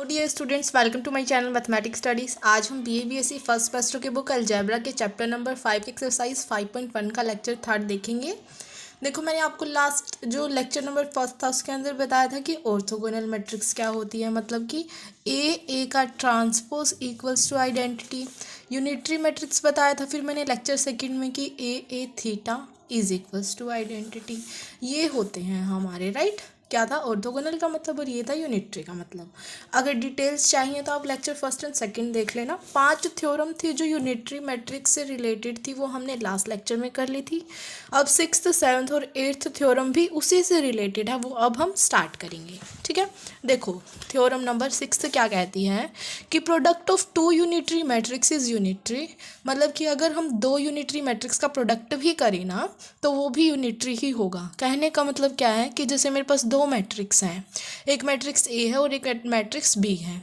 Hello dear students, welcome to my channel mathematics studies. आज हम BA BSc first semester के book algebra के chapter number 5 exercise 5.1 का lecture 3 देखेंगे। देखो, मैंने आपको लास्ट जो लेक्चर नंबर फर्स्ट था उसके अंदर बताया था कि ऑर्थोगोनल मैट्रिक्स क्या होती है, मतलब कि ए का transpose equals to identity. Unitary matrix बताया था फिर मैंने लेक्चर सेकंड में कि A theta is equals to identity. ये होते हैं हमारे राइट। क्या था ऑर्थोगोनल का मतलब और ये था यूनिटरी का मतलब। अगर डिटेल्स चाहिए तो आप लेक्चर फर्स्ट एंड सेकंड देख लेना। 5 थ्योरम थी जो यूनिटरी मैट्रिक्स से रिलेटेड थी, वो हमने लास्ट लेक्चर में कर ली थी। अब 6th 7th और 8th थ्योरम भी उसी से रिलेटेड है, वो अब हम स्टार्ट करेंगे। ठीक है, देखो थ्योरम नंबर 6 क्या कहती है कि product of 2 unitary matrix is unitary. मतलब कि अगर हम 2 यूनिटरी मैट्रिक्स का प्रोडक्ट भी करें ना तो वो भी यूनिटरी ही होगा। कहने का मतलब क्या है कि जैसे मेरे पास 2 मैट्रिक्स हैं, एक मैट्रिक्स ए है और एक मैट्रिक्स बी है।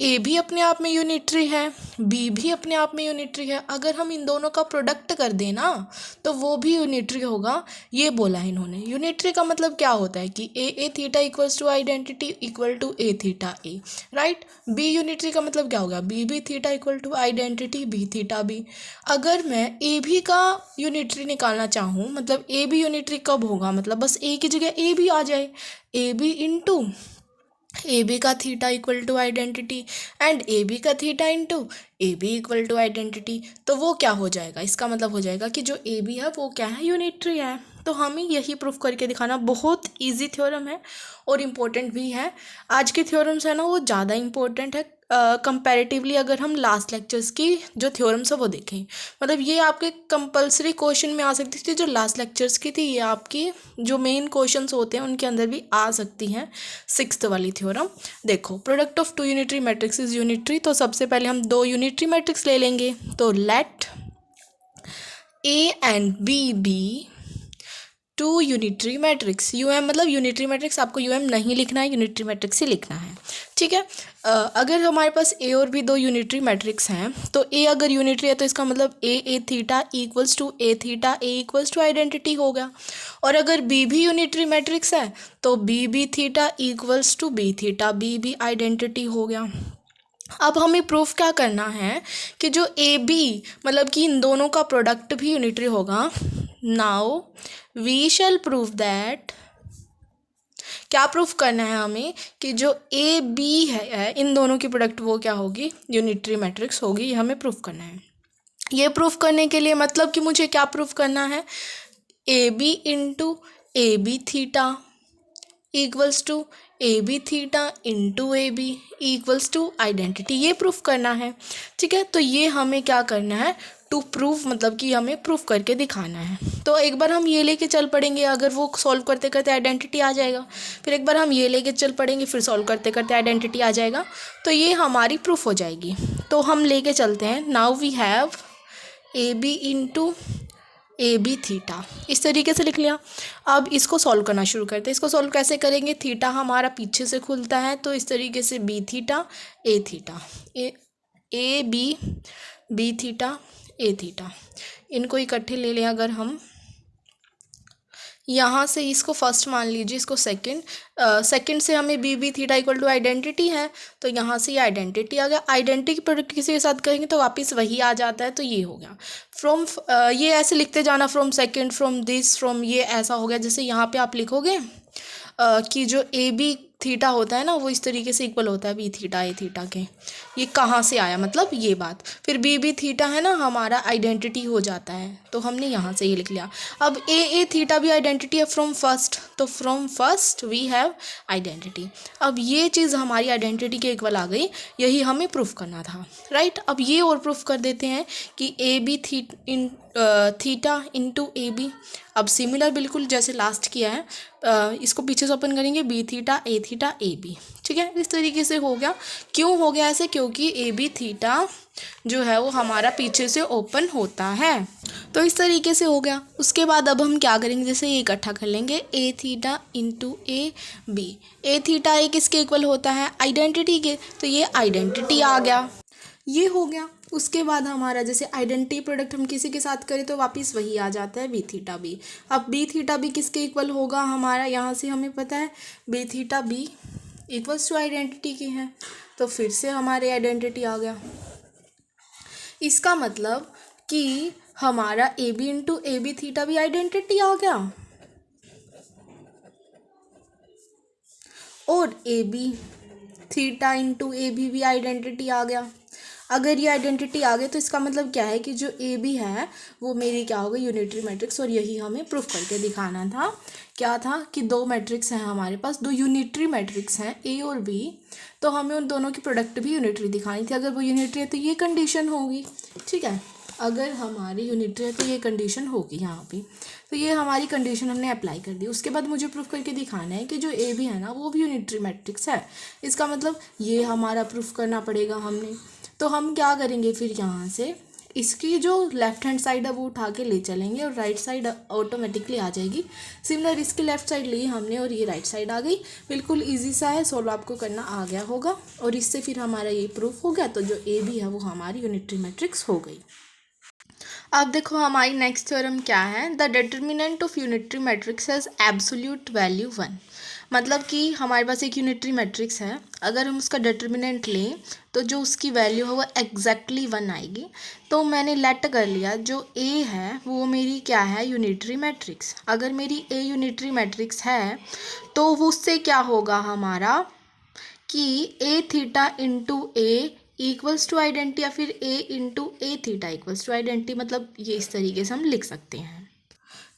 ए भी अपने आप में यूनिटरी है, बी भी अपने आप में यूनिटरी है। अगर हम इन दोनों का प्रोडक्ट कर दें ना तो वो भी यूनिटरी होगा, ये बोला है इन्होंने। यूनिटरी का मतलब क्या होता है कि A theta equals to identity equal to A theta A, right. B unitary का मतलब क्या होगा, B theta equal to identity B theta B. अगर मैं ए भी का यूनिटरी निकालना चाहूँ, मतलब ए भी यूनिटरी कब होगा, मतलब बस ए की जगह ए भी आ जाए, A B into A B का theta equal to identity and A B का theta into A B equal to identity, तो वो क्या हो जाएगा, इसका मतलब हो जाएगा कि जो ए बी है वो क्या है, यूनिटरी है। तो हमें यही प्रूफ करके दिखाना। बहुत इजी थ्योरम है और इम्पोर्टेंट भी है। आज के थ्योरम्स है ना वो ज़्यादा इम्पोर्टेंट है कंपैरेटिवली अगर हम लास्ट लेक्चर्स की जो थ्योरम्स है वो देखें। मतलब ये आपके कंपलसरी क्वेश्चन में आ सकती थी, जो लास्ट लेक्चर्स की थी ये आपकी जो मेन क्वेश्चंस होते हैं उनके अंदर भी आ सकती हैं। 6th वाली थ्योरम देखो, product of 2 unitary matrix is unitary. तो सबसे पहले हम 2 यूनिटरी मैट्रिक्स ले लेंगे। तो let A and B be 2 unitary matrix. UM मतलब यूनिटरी मैट्रिक्स, आपको यूएम नहीं लिखना है, यूनिटरी मैट्रिक्स ही लिखना है। ठीक है, अगर हमारे पास ए और भी 2 यूनिटरी मैट्रिक्स हैं तो ए अगर यूनिटरी है तो इसका मतलब A theta equals to A theta A equals to identity हो गया। और अगर बी भी यूनिटरी मैट्रिक्स है तो B theta equals to B theta B identity हो गया। अब हमें प्रूफ क्या करना है कि जो ए बी मतलब कि इन दोनों का प्रोडक्ट भी यूनिटरी होगा। Now we shall prove that, क्या प्रूफ करना है हमें कि जो ए बी है इन दोनों की प्रोडक्ट वो क्या होगी, यूनिटरी मैट्रिक्स होगी। ये हमें प्रूफ करना है। ये प्रूफ करने के लिए मतलब कि मुझे क्या प्रूफ करना है, A B into A B theta equals to A B theta into A B equals to identity, ये प्रूफ करना है। ठीक है, तो ये हमें क्या करना है, टू प्रूफ मतलब कि हमें प्रूफ करके दिखाना है। तो एक बार हम ये लेके चल पड़ेंगे, अगर वो सॉल्व करते करते आइडेंटिटी आ जाएगा, फिर एक बार हम ये लेके चल पड़ेंगे, फिर सॉल्व करते करते आइडेंटिटी आ जाएगा, तो ये हमारी प्रूफ हो जाएगी। तो हम लेके चलते हैं। Now we have A B into A B theta, इस तरीके से लिख लिया। अब इसको सॉल्व करना शुरू करते हैं। इसको सॉल्व कैसे करेंगे, थीटा हमारा पीछे से खुलता है तो इस तरीके से B theta A B theta A theta, इनको इकट्ठे ले लें। अगर हम यहाँ से इसको फर्स्ट मान लीजिए, इसको सेकंड से हमें B theta equal to identity है, तो यहाँ से ये आइडेंटिटी आ गया। आइडेंटिटी की प्रोडक्ट किसी के साथ करेंगे तो वापस वही आ जाता है, तो ये हो गया। फ्रॉम ये ऐसे लिखते जाना, from second, from this, from ये, ऐसा हो गया। जैसे यहाँ पे आप लिखोगे कि जो ए बी थीटा होता है ना वो इस तरीके से इक्वल होता है बी थीटा ए थीटा के। ये कहाँ से आया, मतलब ये बात। फिर बी थीटा है ना हमारा आइडेंटिटी हो जाता है, तो हमने यहाँ से ये लिख लिया। अब ए थीटा भी आइडेंटिटी है फ्रॉम फर्स्ट, तो from first we have identity. अब ये चीज़ हमारी आइडेंटिटी के इक्वल आ गई, यही हमें प्रूफ करना था, राइट। अब ये और प्रूफ कर देते हैं कि A B theta into A B. अब सिमिलर बिल्कुल जैसे लास्ट किया है, इसको पीछे से ओपन करेंगे बी थीटा ए बी। ठीक है, इस तरीके से हो गया। क्यों हो गया ऐसे, क्योंकि ए बी थीटा जो है वो हमारा पीछे से ओपन होता है, तो इस तरीके से हो गया। उसके बाद अब हम क्या करेंगे, जैसे ये इकट्ठा कर लेंगे A theta into A B. A theta A किसके इक्वल होता है, आइडेंटिटी के, तो ये आइडेंटिटी आ गया, ये हो गया। उसके बाद हमारा जैसे आइडेंटिटी प्रोडक्ट हम किसी के साथ करें तो वापस वही आ जाता है बी थीटा बी। अब बी थीटा बी किसके इक्वल होगा हमारा, यहाँ से हमें पता है B theta B equals to identity की हैं, तो फिर से हमारे आइडेंटिटी आ गया। इसका मतलब कि हमारा A B into A B theta भी आइडेंटिटी आ गया और A B theta into A B भी आइडेंटिटी आ गया। अगर ये आइडेंटिटी आ गई तो इसका मतलब क्या है कि जो ए बी है वो मेरी क्या होगा, यूनिटरी मैट्रिक्स। और यही हमें प्रूफ करके दिखाना था। क्या था कि दो मैट्रिक्स हैं हमारे पास, दो यूनिटरी मैट्रिक्स हैं ए और बी, तो हमें उन दोनों की प्रोडक्ट भी यूनिटरी दिखानी थी। अगर वो यूनिटरी है तो ये कंडीशन होगी, ठीक है। अगर हमारी यूनिटरी है तो ये कंडीशन होगी यहाँ पे, तो ये हमारी कंडीशन हमने अप्लाई कर दी। उसके बाद मुझे प्रूफ करके दिखाना है कि जो ए बी है ना वो भी यूनिटरी मैट्रिक्स है। इसका मतलब ये हमारा प्रूफ करना पड़ेगा हमने। तो हम क्या करेंगे फिर, यहाँ से इसकी जो लेफ्ट हैंड साइड है वो उठा के ले चलेंगे और राइट साइड ऑटोमेटिकली आ जाएगी। सिमिलर इसकी लेफ्ट साइड ली हमने और ये राइट साइड आ गई। बिल्कुल इजी सा है, सोल्व आपको करना आ गया होगा और इससे फिर हमारा ये प्रूफ हो गया। तो जो ए बी है वो हमारी यूनिटरी मैट्रिक्स हो गई। अब देखो हमारी नेक्स्ट थ्योरम क्या है, the determinant of unitary matrix has absolute value 1। मतलब कि हमारे पास एक यूनिटरी मैट्रिक्स है, अगर हम उसका डिटर्मिनेंट लें तो जो उसकी वैल्यू है वो एग्जैक्टली 1 आएगी। तो मैंने लेट कर लिया जो ए है वो मेरी क्या है, यूनिटरी मैट्रिक्स। अगर मेरी ए यूनिटरी मैट्रिक्स है तो वो उससे क्या होगा हमारा कि A theta into A equals to identity या फिर A into A theta equals to identity. मतलब ये इस तरीके से हम लिख सकते हैं।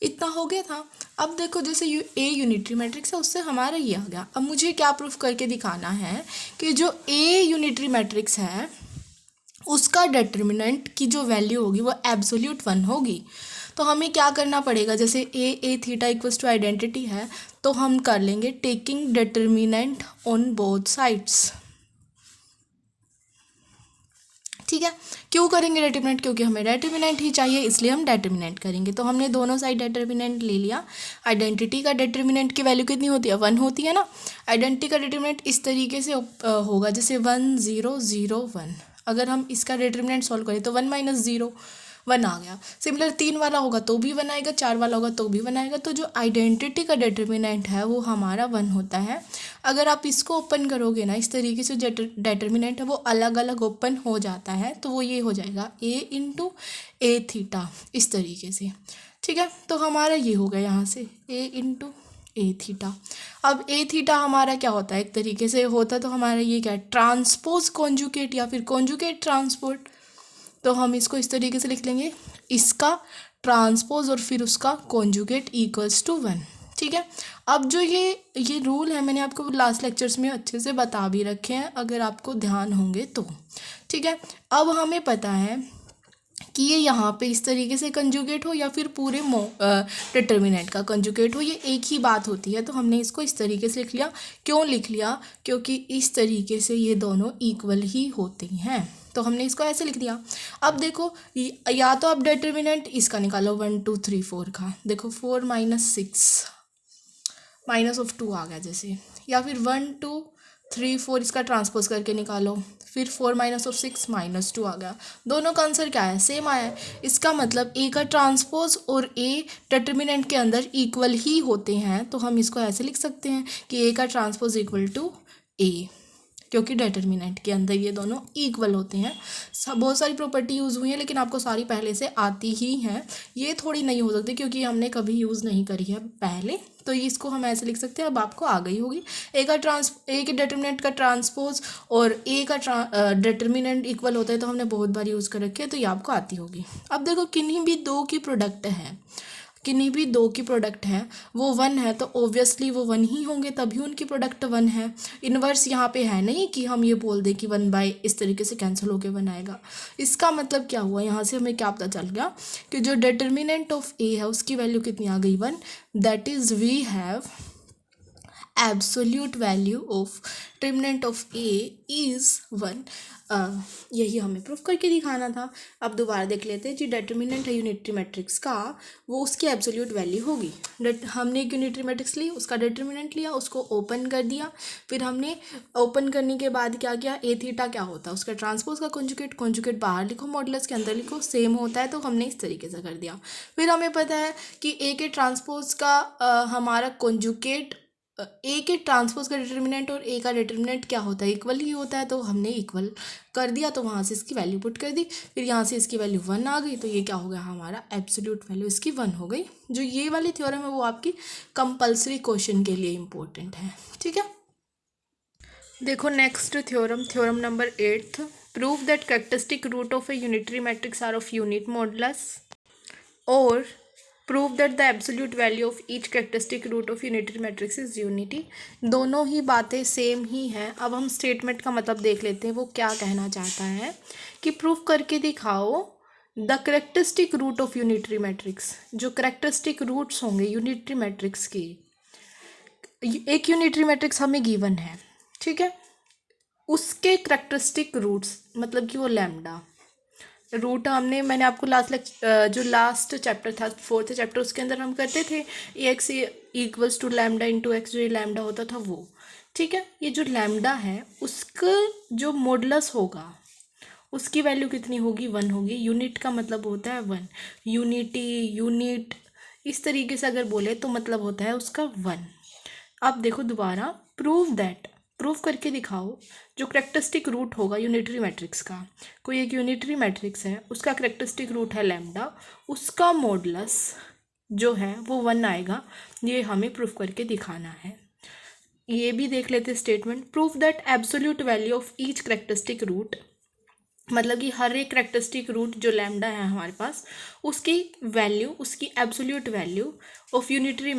इतना हो गया था। अब देखो जैसे ए यूनिटरी मैट्रिक्स है उससे हमारा ये आ गया। अब मुझे क्या प्रूफ करके दिखाना है कि जो ए यूनिटरी मैट्रिक्स है उसका डिटर्मिनेंट की जो वैल्यू होगी वो एब्सोल्यूट 1 होगी। तो हमें क्या करना पड़ेगा, जैसे ए थीटा इक्वल्स टू आइडेंटिटी है तो हम कर लेंगे taking determinant on both sides. ठीक है, क्यों करेंगे डिटर्मिनेंट, क्योंकि हमें डिटर्मिनेंट ही चाहिए इसलिए हम डिटर्मिनेंट करेंगे। तो हमने दोनों साइड डिटर्मिनेंट ले लिया। आइडेंटिटी का डिटर्मिनेंट की वैल्यू कितनी होती है, 1 होती है ना। आइडेंटिटी का डिटर्मिनेंट इस तरीके से होगा जैसे 1 0 0 1। अगर हम इसका डिटर्मिनेंट सॉल्व करें तो 1 - 0 1 आ गया। सिमिलर 3 वाला होगा तो भी 1 आएगा, 4 वाला होगा तो भी 1 आएगा। तो जो आइडेंटिटी का डिटर्मिनेंट है वो हमारा 1 होता है। अगर आप इसको ओपन करोगे ना इस तरीके से, जो डिटर्मिनेंट है वो अलग अलग ओपन हो जाता है, तो वो ये हो जाएगा ए इंटू ए थीटा इस तरीके से। ठीक है, तो हमारा ये हो गया यहाँ से ए इंटू ए थीटा। अब ए थीटा हमारा क्या होता है, एक तरीके से होता तो हमारा ये क्या है, ट्रांसपोज कॉन्जुगेट या फिर कॉन्जुगेट ट्रांसपोर्ट। तो हम इसको इस तरीके से लिख लेंगे, इसका ट्रांसपोज और फिर उसका कॉन्जुगेट इक्वल्स टू 1। ठीक है, अब जो ये रूल है मैंने आपको लास्ट लेक्चर्स में अच्छे से बता भी रखे हैं अगर आपको ध्यान होंगे तो। ठीक है, अब हमें पता है कि ये यहाँ पे इस तरीके से कंजुगेट हो या फिर पूरे डिटर्मिनेंट का कंजुगेट हो, ये एक ही बात होती है। तो हमने इसको इस तरीके से लिख लिया। क्यों लिख लिया, क्योंकि इस तरीके से ये दोनों इक्वल ही होते हैं, तो हमने इसको ऐसे लिख दिया। अब देखो या तो आप डिटर्मिनेंट इसका निकालो 1 2 3 4 का, देखो 4 - 6 -2 आ गया जैसे, या फिर 1 2 3 4 इसका ट्रांसपोज करके निकालो, फिर 4 - 6 -2 आ गया। दोनों का आंसर क्या है, सेम आया है। इसका मतलब ए का ट्रांसपोज और ए डिटर्मिनेंट के अंदर इक्वल ही होते हैं। तो हम इसको ऐसे लिख सकते हैं कि ए का ट्रांसपोज इक्वल टू ए, क्योंकि डिटर्मिनेंट के अंदर ये दोनों इक्वल होते हैं। बहुत सारी प्रॉपर्टी यूज़ हुई है लेकिन आपको सारी पहले से आती ही हैं, ये थोड़ी नहीं हो सकती क्योंकि हमने कभी यूज़ नहीं करी है पहले। तो इसको हम ऐसे लिख सकते हैं, अब आपको आ गई होगी। ए के डिटर्मिनेंट का ट्रांसपोज और ए का डिटर्मिनेंट इक्वल होता है, तो हमने बहुत बार यूज़ कर रखी है, तो ये आपको आती होगी। अब देखो किन्हीं भी दो की प्रोडक्ट है, किन्हीं भी दो की प्रोडक्ट है वो 1 है, तो ऑब्वियसली वो 1 ही होंगे, तभी उनकी प्रोडक्ट 1 है। इन्वर्स यहाँ पे है नहीं कि हम ये बोल दें कि 1 इस तरीके से कैंसिल होके 1 आएगा। इसका मतलब क्या हुआ, यहाँ से हमें क्या पता चल गया कि जो डिटर्मिनेंट ऑफ ए है उसकी वैल्यू कितनी आ गई, 1। That is we have absolute value of determinant of A is 1। यही हमें प्रूफ करके दिखाना था। अब दोबारा देख लेते हैं जी, डिटर्मिनेंट है यूनिटरी मैट्रिक्स का, वो उसकी एब्सोल्यूट वैल्यू होगी। हमने एक यूनिटरी मैट्रिक्स ली, उसका डिटर्मिनेंट लिया, उसको ओपन कर दिया, फिर हमने ओपन करने के बाद क्या किया, ए थीटा क्या होता है उसका ट्रांसपोज का कॉन्जुगेट बाहर लिखो, मॉडुलस के अंदर लिखो, सेम होता है, तो हमने इस तरीके से कर दिया। फिर हमें पता है कि ए के ट्रांसपोज का हमारा कॉन्जुगेट ए के ट्रांसपोज का डिटर्मिनेंट और ए का डिटर्मिनेंट क्या होता है, इक्वल ही होता है, तो हमने इक्वल कर दिया, तो वहाँ से इसकी वैल्यू पुट कर दी, फिर यहाँ से इसकी वैल्यू 1 आ गई, तो ये क्या हो गया हमारा एब्सोल्यूट वैल्यू इसकी 1 हो गई। जो ये वाली थ्योरम है वो आपकी कंपल्सरी क्वेश्चन के लिए इम्पोर्टेंट है, ठीक है। देखो next theorem, theorem number 8, prove that characteristic root of a unitary matrix are of unit modulus, और prove that the absolute value of each characteristic root of unitary matrix is unity. दोनों ही बातें same ही हैं। अब हम statement का मतलब देख लेते हैं, वो क्या कहना चाहता है कि प्रूव करके दिखाओ the characteristic root of unitary matrix, जो कैरेक्टरिस्टिक रूट्स होंगे यूनिटरी मैट्रिक्स के, एक यूनिटरी मैट्रिक्स हमें गिवन है, ठीक है, उसके कैरेक्टरिस्टिक रूट्स, मतलब कि वो लैम्डा रूट मैंने आपको जो लास्ट चैप्टर था 4th चैप्टर, उसके अंदर हम करते थे A X equals to lambda into X, जो ये लैम्डा होता था वो, ठीक है। ये जो लैम्डा है उसका जो मॉडुलस होगा उसकी वैल्यू कितनी होगी, 1 होगी। यूनिट का मतलब होता है 1, यूनिटी, यूनिट, इस तरीके से अगर बोले तो मतलब होता है उसका 1। अब देखो दोबारा, प्रूव दैट, प्रूव करके दिखाओ जो कैरेक्टरिस्टिक रूट होगा यूनिटरी मैट्रिक्स का, कोई एक यूनिटरी मैट्रिक्स है, उसका कैरेक्टरिस्टिक रूट है लैम्डा, उसका मॉडुलस जो है वो 1 आएगा। ये हमें प्रूफ करके दिखाना है। ये भी देख लेते statement, proof that absolute value of each characteristic root, मतलब कि हर एक कैरेक्टरिस्टिक रूट जो लैम्डा है हमारे पास, उसकी वैल्यू, उसकी absolute value of unitary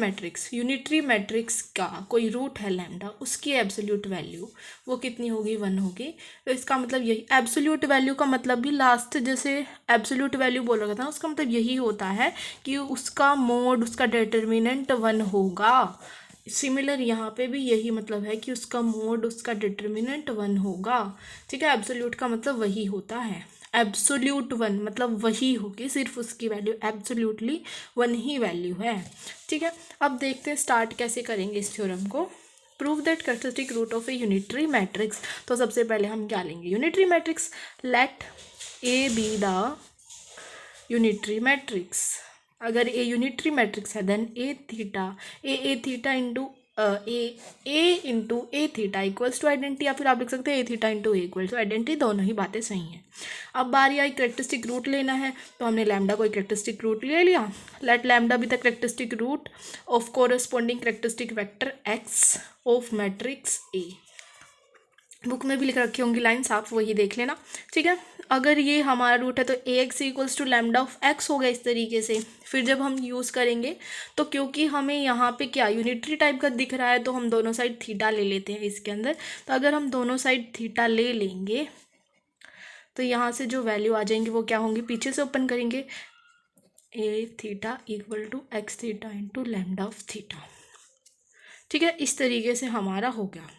matrix का कोई रूट है लैम्डा, उसकी एब्सोल्यूट वैल्यू वो कितनी होगी, 1 होगी। तो इसका मतलब यही, एब्सोल्यूट वैल्यू का मतलब भी लास्ट जैसे एब्सोल्यूट वैल्यू बोल रहा था, उसका मतलब यही होता है कि उसका मोड, उसका डिटर्मिनेंट 1 होगा। सिमिलर यहाँ पे भी यही मतलब है कि उसका मोड, उसका डिटर्मिनेंट 1 होगा, ठीक है। एब्सोल्यूट का मतलब वही होता है, एब्सोल्यूट 1 मतलब वही होगी, सिर्फ उसकी वैल्यू एब्सोल्यूटली 1 ही वैल्यू है, ठीक है। अब देखते हैं स्टार्ट कैसे करेंगे इस थ्योरम को। Prove that characteristic root of a unitary matrix, तो सबसे पहले हम क्या लेंगे, unitary matrix, let A be the unitary matrix. अगर ए यूनिटरी मैट्रिक्स है then A theta into A theta equals to identity, या फिर आप लिख सकते हैं A theta into A equals to identity, दोनों ही बातें सही हैं। अब बारी आई कैरेक्टरिस्टिक रूट लेना है, तो हमने लैम्डा को एक कैरेक्टरिस्टिक रूट ले लिया। Let lambda be the characteristic root of corresponding characteristic vector X of matrix A. Book में भी लिख रखी होंगी लाइन्स, आप वही देख लेना, ठीक है। अगर ये हमारा रूट है तो A X equals to lambda of X हो गया इस तरीके से। फिर जब हम यूज़ करेंगे तो क्योंकि हमें यहाँ पे क्या यूनिटरी टाइप का दिख रहा है, तो हम दोनों साइड थीटा ले लेते हैं इसके अंदर। तो अगर हम दोनों साइड थीटा ले लेंगे तो यहाँ से जो वैल्यू आ जाएंगी वो क्या होंगी, पीछे से ओपन करेंगे, A theta equal to X theta into lambda of theta, ठीक है। इस तरीके से हमारा हो गया।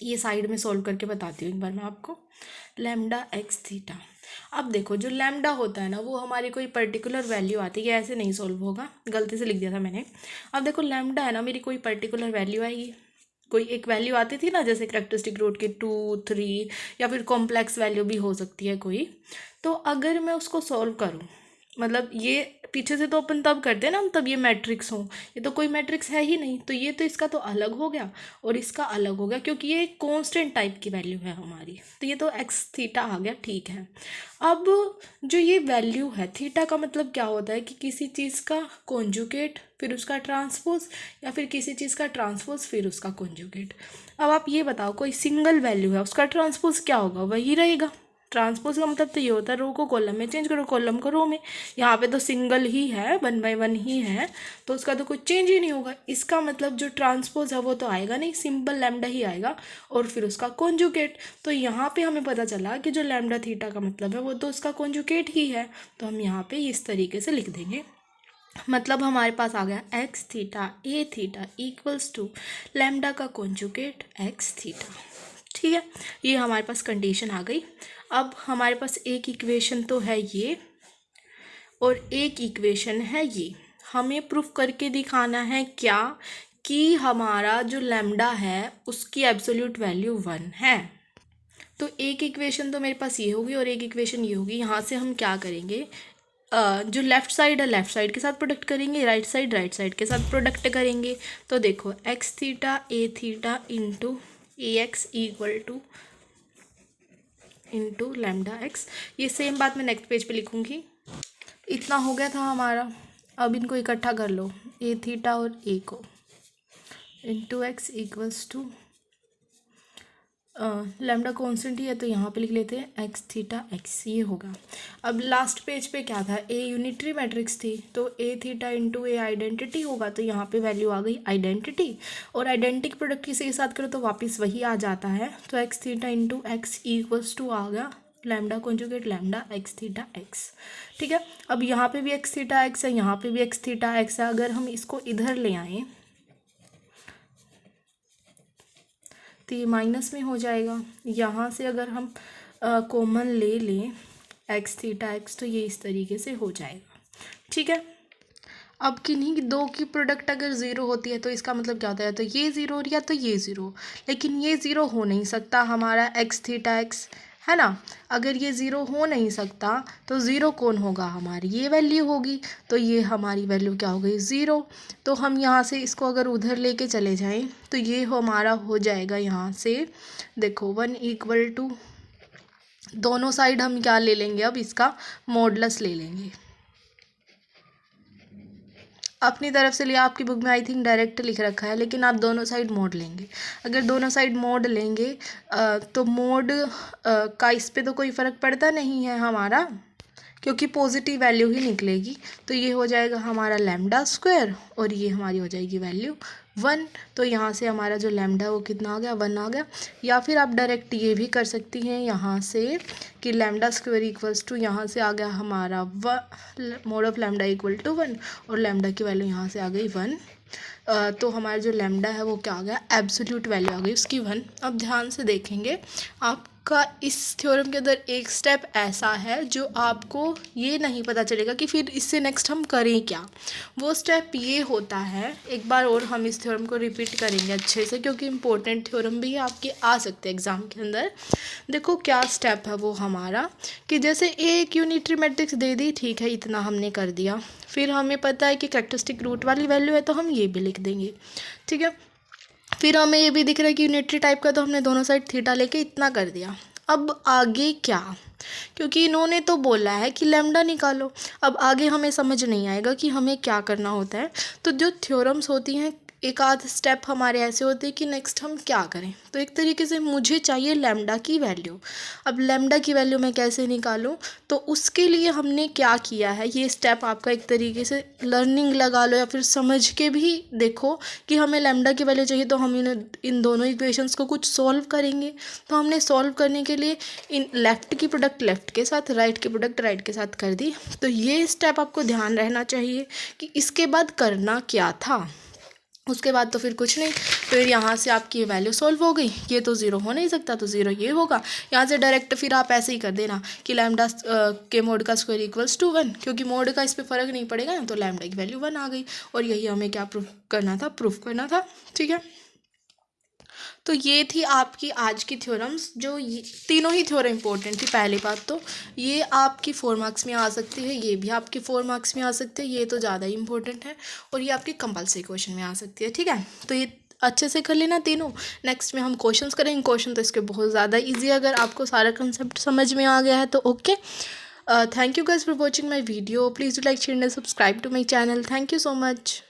ये साइड में सॉल्व करके बताती हूँ एक बार मैं आपको, लैम्डा एक्स थीटा। अब देखो जो लैम्डा होता है ना, वो हमारी कोई पर्टिकुलर वैल्यू आती है, ऐसे नहीं सॉल्व होगा, गलती से लिख दिया था मैंने। अब देखो लैम्डा है ना, मेरी कोई पर्टिकुलर वैल्यू आएगी, कोई एक वैल्यू आती थी ना, जैसे कैरेक्टरिस्टिक रूट की 2, 3, या फिर कॉम्प्लेक्स वैल्यू भी हो सकती है कोई। तो अगर मैं उसको सॉल्व करूँ, मतलब ये पीछे से तो अपन तब करते हैं ना, तब ये मैट्रिक्स हो, ये तो कोई मैट्रिक्स है ही नहीं, तो ये तो इसका तो अलग हो गया और इसका अलग हो गया, क्योंकि ये कांस्टेंट टाइप की वैल्यू है हमारी, तो ये तो एक्स थीटा आ गया, ठीक है। अब जो ये वैल्यू है थीटा का मतलब क्या होता है कि किसी चीज़ का कॉन्जुगेट फिर उसका ट्रांसपोज, या फिर किसी चीज़ का ट्रांसपोज फिर उसका कॉन्जुगेट। अब आप ये बताओ, कोई सिंगल वैल्यू है, उसका ट्रांसपोज क्या होगा, वही रहेगा। ट्रांसपोज का मतलब तो ये होता है रो को कॉलम में चेंज करो, कॉलम को रो में। यहाँ पे तो सिंगल ही है, 1 बाय 1 ही है, तो उसका तो कोई चेंज ही नहीं होगा। इसका मतलब जो ट्रांसपोज है वो तो आएगा नहीं, सिंपल लैम्डा ही आएगा और फिर उसका कॉन्जुगेट। तो यहाँ पे हमें पता चला कि जो लैम्डा थीटा का मतलब है वो तो उसका कॉन्जुगेट ही है, तो हम यहाँ पे इस तरीके से लिख देंगे। मतलब हमारे पास आ गया X theta A theta equals to lambda का कॉन्जुगेट एक्स थीटा, ठीक है। ये हमारे पास कंडीशन आ गई। अब हमारे पास एक इक्वेशन तो है ये और एक इक्वेशन है ये, हमें प्रूफ करके दिखाना है क्या, कि हमारा जो लैम्डा है उसकी एब्सोल्यूट वैल्यू 1 है। तो एक इक्वेशन तो मेरे पास ये होगी और एक इक्वेशन ये होगी। यहाँ से हम क्या करेंगे, जो लेफ़्ट साइड है लेफ़्ट साइड के साथ प्रोडक्ट करेंगे, राइट साइड के साथ प्रोडक्ट करेंगे। तो देखो X theta A theta into A X equal to into lambda X. ये सेम बात मैं नेक्स्ट पेज पे लिखूँगी। इतना हो गया था हमारा। अब इनको इकट्ठा कर लो, ए थीटा और ए को, into X equals to lambda constant ही है तो यहाँ पे लिख लेते हैं एक्स थीटा एक्स, ये होगा। अब लास्ट पेज पे क्या था, ए यूनिटरी मैट्रिक्स थी तो ए थीटा इंटू ए आइडेंटिटी होगा, तो यहाँ पे वैल्यू आ गई आइडेंटिटी। और आइडेंटिटी प्रोडक्ट किसी के साथ करो तो वापस वही आ जाता है। तो X theta into X equals to आ गया lambda conjugate lambda X theta X. ठीक है, अब यहाँ पे भी एक्स थीटा एक्स है, यहाँ पे भी एक्स थीटा एक्स है। अगर हम इसको इधर ले आएँ तो ये माइनस में हो जाएगा। यहाँ से अगर हम कॉमन ले लें एक्स थीटा एक्स तो ये इस तरीके से हो जाएगा। ठीक है, अब किन्हीं दो की प्रोडक्ट अगर ज़ीरो होती है तो इसका मतलब क्या होता है, तो ये ज़ीरो और या तो ये ज़ीरो, लेकिन ये ज़ीरो हो नहीं सकता हमारा एक्स थीटा एक्स, है ना। अगर ये ज़ीरो हो नहीं सकता तो ज़ीरो कौन होगा, हमारी ये वैल्यू होगी। तो ये हमारी वैल्यू क्या हो गई, ज़ीरो। तो हम यहाँ से इसको अगर उधर लेके चले जाएं तो ये हमारा हो जाएगा यहाँ से, देखो 1 इक्वल टू, दोनों साइड हम क्या ले लेंगे, अब इसका मॉडुलस ले लेंगे। अपनी तरफ से लिया, आपकी बुक में आई थिंक डायरेक्ट लिख रखा है, लेकिन आप दोनों साइड मोड लेंगे। अगर दोनों साइड मोड लेंगे तो मोड का इस पे तो कोई फ़र्क पड़ता नहीं है हमारा, क्योंकि पॉजिटिव वैल्यू ही निकलेगी। तो ये हो जाएगा हमारा लैम्डा स्क्वायर और ये हमारी हो जाएगी वैल्यू 1। तो यहाँ से हमारा जो लैम्डा है वो कितना आ गया, 1 आ गया। या फिर आप डायरेक्ट ये भी कर सकती हैं यहाँ से कि लैम्डा स्क्वायर इक्वल्स टू, यहाँ से आ गया हमारा mod of lambda equal to 1 और लैम्डा की वैल्यू यहाँ से आ गई 1। तो हमारा जो लैम्डा है वो क्या आ गया, एब्सोल्यूट वैल्यू आ गई उसकी 1। अब ध्यान से देखेंगे, आपका इस थ्योरम के अंदर एक स्टेप ऐसा है जो आपको ये नहीं पता चलेगा कि फिर इससे नेक्स्ट हम करें क्या। वो स्टेप ये होता है, एक बार और हम इस थ्योरम को रिपीट करेंगे अच्छे से, क्योंकि इंपॉर्टेंट थ्योरम भी आपके आ सकते हैं एग्ज़ाम के अंदर। देखो क्या स्टेप है वो हमारा, कि जैसे एक यूनिटरी मैट्रिक्स दे दी, ठीक है इतना हमने कर दिया। फिर हमें पता है कि कैरेक्टरिस्टिक रूट वाली वैल्यू है तो हम ये भी लिख देंगे। ठीक है, फिर हमें ये भी दिख रहा है कि यूनिटरी टाइप का, तो हमने दोनों साइड थीटा लेके इतना कर दिया। अब आगे क्या, क्योंकि इन्होंने तो बोला है कि लैम्डा निकालो, अब आगे हमें समझ नहीं आएगा कि हमें क्या करना होता है। तो जो थ्योरम्स होती हैं, एक आध स्टेप हमारे ऐसे होते हैं कि नेक्स्ट हम क्या करें। तो एक तरीके से मुझे चाहिए लैम्डा की वैल्यू। अब लैम्डा की वैल्यू मैं कैसे निकालूं, तो उसके लिए हमने क्या किया है, ये स्टेप आपका एक तरीके से लर्निंग लगा लो या फिर समझ के भी देखो कि हमें लैम्डा की वैल्यू चाहिए। तो हम इन दोनों इक्वेशंस को कुछ सॉल्व करेंगे। तो हमने सॉल्व करने के लिए इन लेफ़्ट की प्रोडक्ट लेफ़्ट के साथ, राइट की प्रोडक्ट राइट के साथ कर दी। तो ये स्टेप आपको ध्यान रहना चाहिए कि इसके बाद करना क्या था। उसके बाद तो फिर कुछ नहीं, फिर यहाँ से आपकी वैल्यू सॉल्व हो गई। ये तो ज़ीरो हो नहीं सकता तो ज़ीरो ये होगा। यहाँ से डायरेक्ट फिर आप ऐसे ही कर देना कि लैम्डा के मोड का स्क्वायर इक्वल्स टू 1, क्योंकि मोड का इस पर फ़र्क नहीं पड़ेगा ना, तो लैम्डा की वैल्यू 1 आ गई। और यही हमें क्या प्रूफ करना था। ठीक है, तो ये थी आपकी आज की थ्योरम्स, जो तीनों ही थ्योरम इंपॉर्टेंट थी। पहली बात तो ये आपकी 4 मार्क्स में आ सकती है, ये भी आपके 4 मार्क्स में आ सकते हैं, ये तो ज़्यादा ही इंपॉर्टेंट है, और ये आपके कंपल्सरी क्वेश्चन में आ सकती है। ठीक है, तो ये अच्छे से कर लेना तीनों। नेक्स्ट में हम क्वेश्चंस करेंगे। क्वेश्चन तो इसके बहुत ज़्यादा ईजी है, अगर आपको सारा कंसेप्ट समझ में आ गया है तो okay. Thank you guys for watching my video. Please do like share and subscribe to my channel. Thank you so much.